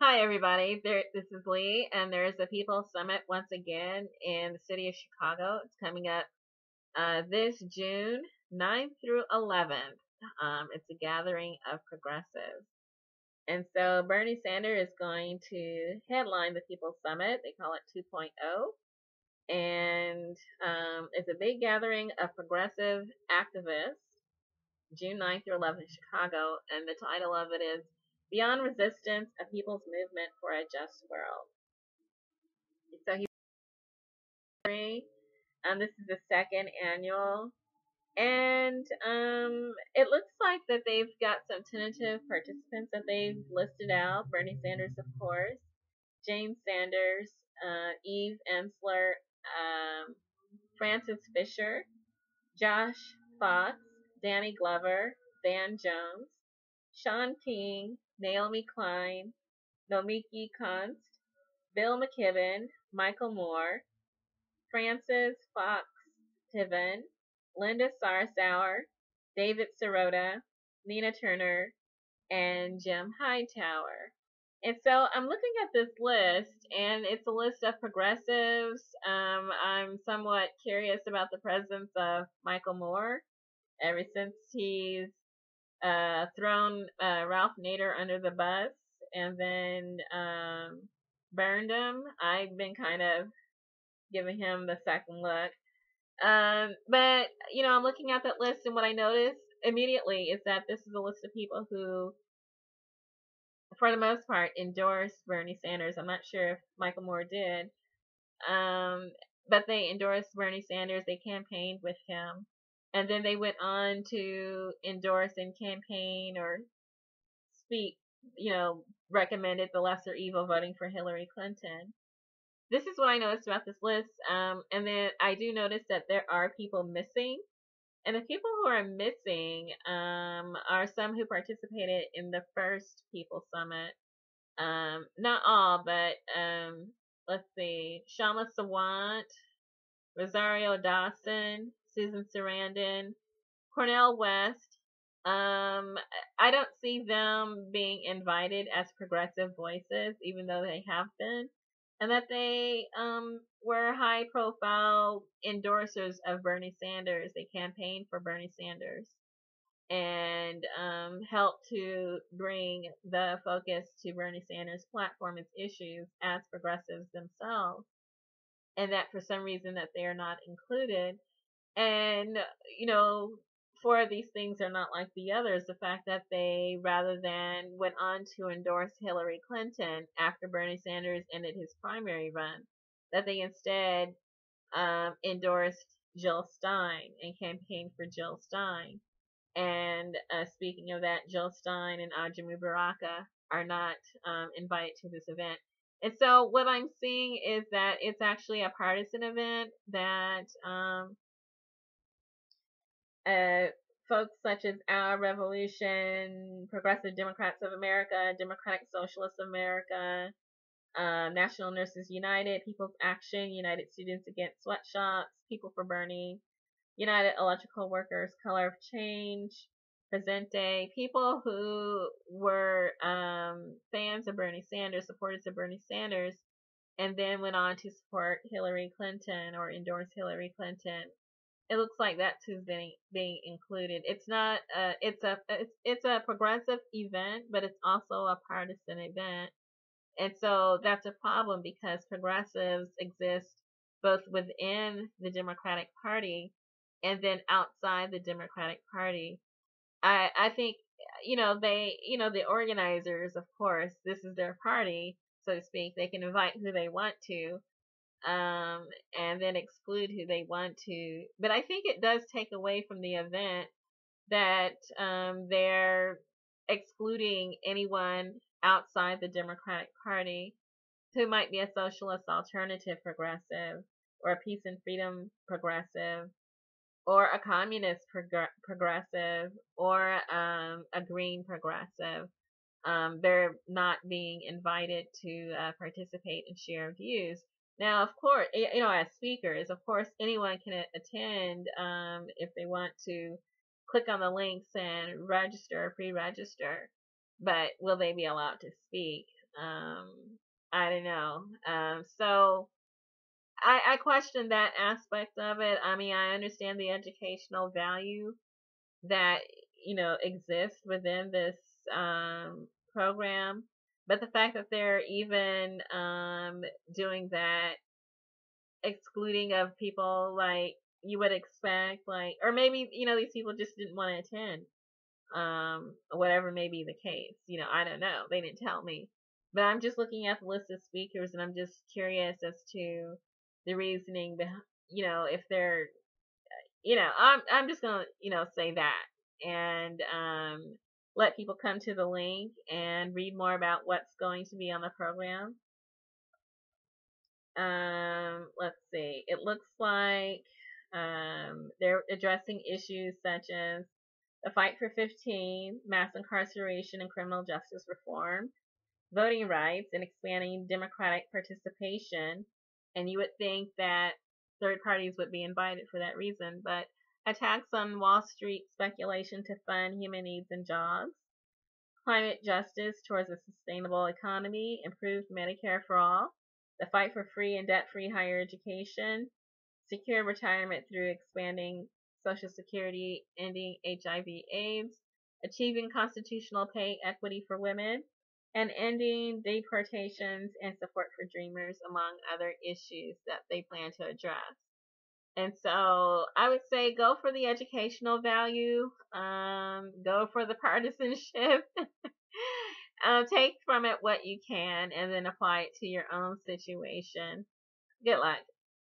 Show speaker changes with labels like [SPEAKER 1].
[SPEAKER 1] Hi, everybody. This is Lee, and there's a People Summit once again in the city of Chicago. It's coming up this June 9th through 11th. It's a gathering of progressives. And so Bernie Sanders is going to headline the People Summit. They call it 2.0. And it's a big gathering of progressive activists, June 9th through 11th in Chicago. And the title of it is Beyond Resistance, a People's Movement for a Just World. So he's free. This is the second annual. And it looks like that they've got some tentative participants that they've listed out. Bernie Sanders, of course, James Sanders, Eve Ensler, Francis Fisher, Josh Fox, Danny Glover, Van Jones, Sean King, Naomi Klein, Nomiki Konst, Bill McKibben, Michael Moore, Francis Fox Tiven, Linda Sarsauer, David Sirota, Nina Turner, and Jim Hightower. And so I'm looking at this list, and it's a list of progressives. I'm somewhat curious about the presence of Michael Moore ever since he's thrown Ralph Nader under the bus and then burned him. I've been kind of giving him the second look. But, I'm looking at that list, and what I noticed immediately is that this is a list of people who, for the most part, endorsed Bernie Sanders. I'm not sure if Michael Moore did. But they endorsed Bernie Sanders. They campaigned with him. And then they went on to endorse and campaign or speak, recommended the lesser evil voting for Hillary Clinton. This is what I noticed about this list. And then I do notice that there are people missing. And the people who are missing are some who participated in the first People Summit. Not all, but let's see. Shama Sawant, Rosario Dawson, Susan Sarandon, Cornel West. I don't see them being invited as progressive voices, even though they have been, and that they were high profile endorsers of Bernie Sanders. They campaigned for Bernie Sanders and helped to bring the focus to Bernie Sanders' platform, its issues, as progressives themselves, and that for some reason that they are not included. And, four of these things are not like the others. The fact that they, rather than went on to endorse Hillary Clinton after Bernie Sanders ended his primary run, that they instead endorsed Jill Stein and campaigned for Jill Stein. And speaking of that, Jill Stein and Ajamu Baraka are not invited to this event. And so what I'm seeing is that it's actually a partisan event that folks such as Our Revolution, Progressive Democrats of America, Democratic Socialists of America, National Nurses United, People's Action, United Students Against Sweatshops, People for Bernie, United Electrical Workers, Color of Change, Presente, people who were fans of Bernie Sanders, supporters of Bernie Sanders, and then went on to support Hillary Clinton or endorse Hillary Clinton. It looks like that's who's being included. It's not it's a progressive event, but it's also a partisan event. And so that's a problem because progressives exist both within the Democratic Party and then outside the Democratic Party. I think, the organizers, of course, this is their party, so to speak. They can invite who they want to, and then exclude who they want to. But I think it does take away from the event that they're excluding anyone outside the Democratic Party who might be a socialist alternative progressive or a peace and freedom progressive or a communist progressive or a green progressive. They're not being invited to participate and share views. Now, of course, as speakers, of course, anyone can attend if they want to click on the links and register, pre-register. but will they be allowed to speak? I don't know. So I question that aspect of it. I mean, I understand the educational value that exists within this program, but the fact that they're even doing that, excluding of people like you would expect, like, or maybe these people just didn't want to attend, whatever may be the case. I don't know. They didn't tell me, but I'm just looking at the list of speakers, and I'm just curious as to the reasoning behind, if they're, I'm just gonna, say that, and let people come to the link and read more about what's going to be on the program. Let's see. It looks like they're addressing issues such as the fight for 15, mass incarceration and criminal justice reform, voting rights, and expanding democratic participation. And you would think that third parties would be invited for that reason, but attacks on Wall Street speculation to fund human needs and jobs, climate justice towards a sustainable economy, improved Medicare for all, the fight for free and debt-free higher education, secure retirement through expanding Social Security, ending HIV/AIDS, achieving constitutional pay equity for women, and ending deportations and support for dreamers, among other issues that they plan to address. And so I would say go for the educational value, go for the partisanship, take from it what you can, and then apply it to your own situation. Good luck.